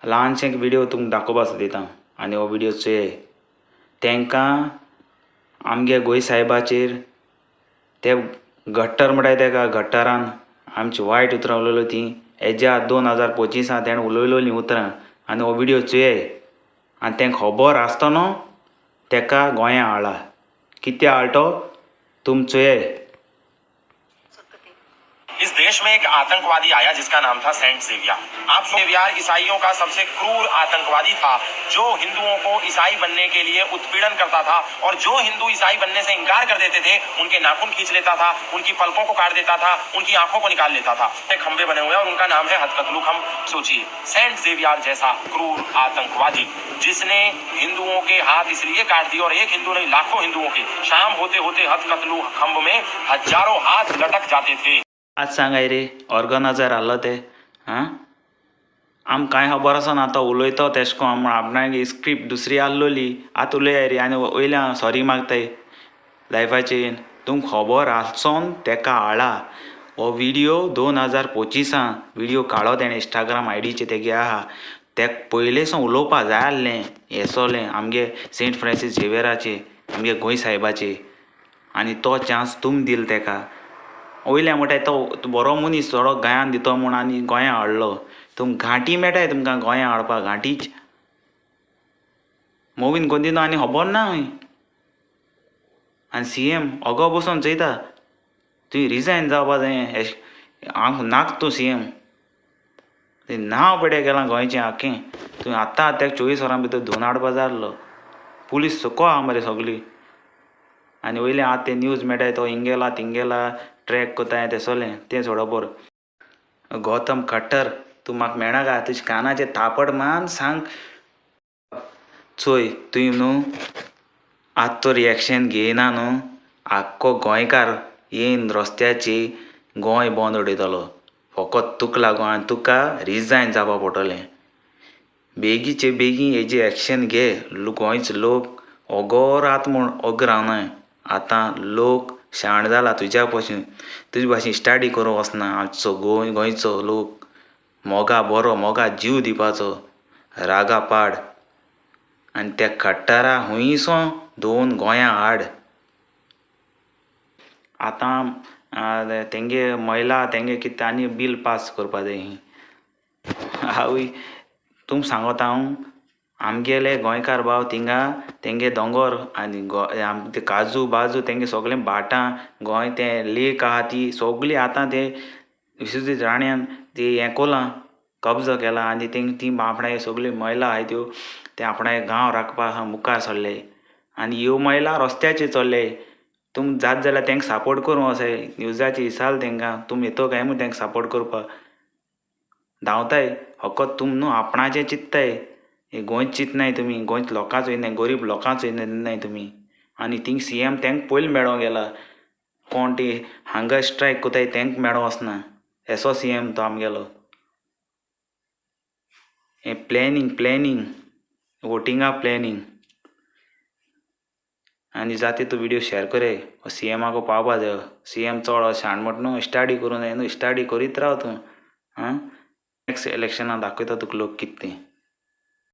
ल्हानशे video तुमकां दाखोवपा सोदयता आनी हो व्हिडिओ चोये तांकां आमगे गोंय साहेबाचेर ते गट्टर म्हणटाय तेका गट्टरान आमची वायट उतरां उलयलो ती हेज्या 2025 तेणें उलयलोलीं उतरां आनी हो व्हिडिओ चोये आनी तांकां खबर आसतना तेका गोंयां हाडला कित्या हाडला तो तुम चोये। इस देश में एक आतंकवादी आया जिसका नाम था सेंट जेवियर। आप जेवियर ईसाइयों का सबसे क्रूर आतंकवादी था जो हिंदुओं को ईसाई बनने के लिए उत्पीड़न करता था और जो हिंदू ईसाई बनने से इंकार कर देते थे उनके नाखून खींच लेता था, उनकी पलकों को काट देता था, उनकी आंखों को निकाल लेता था। खंबे बने हुए और उनका नाम है हथकतलू खंब। सोचिए, सेंट जेवियर जैसा क्रूर आतंकवादी जिसने हिंदुओं के हाथ इसलिए काट दिए और एक हिंदू नहीं लाखों हिंदुओं के शाम होते होते हथकतलू खंब में हजारों हाथ लटक जाते थे। आज सांगाय रे ऑर्गनायझर आहलो ते आम कांय खबर आसना तो उलयतो तेश को आपणागे स्क्रिप्ट दुसरी आहलोली आतां उलय रे आनी वयल्यान सॉरी मागताय लायफाची तुमकां खबर आसोन तेका हाडला। हो व्हिडिओ 2025 व्हिडिओ काडलो तेणें इंस्टाग्राम आयडीचे तेगे आहा तेका पयले सावन उलोवपा जाय आहलें हें सोलें आमगे सेंट फ्रांसीस झेवियराचे आमगे गोंय साहेबाचे आनी तो चान्स तुम दिल तेका वयल्या म्हणटाय तो बरो मनीस थोडो गोंयान दितो म्हूण आनी गोंयां हाडलो तुम घांटी मेळटाय तुमकां गोंयां हाडपाक घांटीच मोवीन कोण दिना आनी खबर ना हूंय आनी CM ओगो बसून चयता तुवें रिजायन जावपा जाय हांव नाक तूं CM नांव पेड्या गेलां गोंयचें आख्खें तुवें आतां ताका 24 वरां भितर धुवन हाडपा जाय आसलो पुलीस सुको आहा मरे सगळी आनी वयले आतां ते न्यूज मेळटाय तो हिंगेला थिंगेला ट्रॅक कोताय तें सोलें तें सोडो बर गौतम खट्टर तूं म्हाका मेळना काय तुज्या कानाचेर थापड मान सांग चोय तुवें न्हू आतां तो रिएक्शन घेयना न्हू आख्खो गोंयकार येवन रस्त्याची गोंय बंद उडयतलो फकत तुका लागून आनी तुका रिजायन जावपा पडटलें बेगीचे बेगीन हेजी एक्शन घे गोंयचे लोक ओगोर आतां म्हूण ओग रावनाय आतां लोक शाण जाला तुज्या भशेन तुजे भाशेन स्टडी करूं वचना आमचो गोंयचो लोक मोगा बरो मोगा जीव दिवपाचो रागा पाड आनी त्या खट्टरा हुंयसो दोन गोंयां हाड आतां तेंगे महिला तेंगे कितें आनी बील पास करपा जाय हांव तुमकां सांगता हांव आमगेले गोंयकार भाव थिंगा तेंगे दोंगर आनी ते काजू बाजू तेंगे सगळें भाटां गोंय तें लेक आहा ती सगळीं आतां ते विश्वजीत राण्यान ती हें कोलां कब्जो केला आनी ती आपणागे सगळ्यो महिला आहाय त्यो ते आपणागे गांव राखपाक मुखार सरले आनी ह्यो महिला रस्त्याचेर चल्ले तुम जात जाल्यार तेंकां सपोर्ट करूं अशें न्यूजाची दिसाल तेंकां तुम येतो काय म्हूण तेंकां सपोर्ट करपाक धांवताय फकत तुम न्हू आपणाचें चिंत्ताय हे गोंयच चिंतनाय तुमी गोंयच लोकांच वयनाय गरीब लोकांच वयनाय तुमी आनी थिंग CM तेंकां पयलीं मेळों गेला कोण ती हांगर स्ट्रायक कोताय तेंकां मेळों वचना एसो CM तो आमगेलो हें प्लॅनिंग वोटिंगा प्लॅनिंग आनी जाता तो व्हिडिओ शेअर करे CM को पावपा जाय CM चड शाणमट न्हू स्टडी करूं जाय न्हू स्टडी करीत राव तूं नेक्स्ट इलेक्शनाक दाखयता तुका लोक कितें तें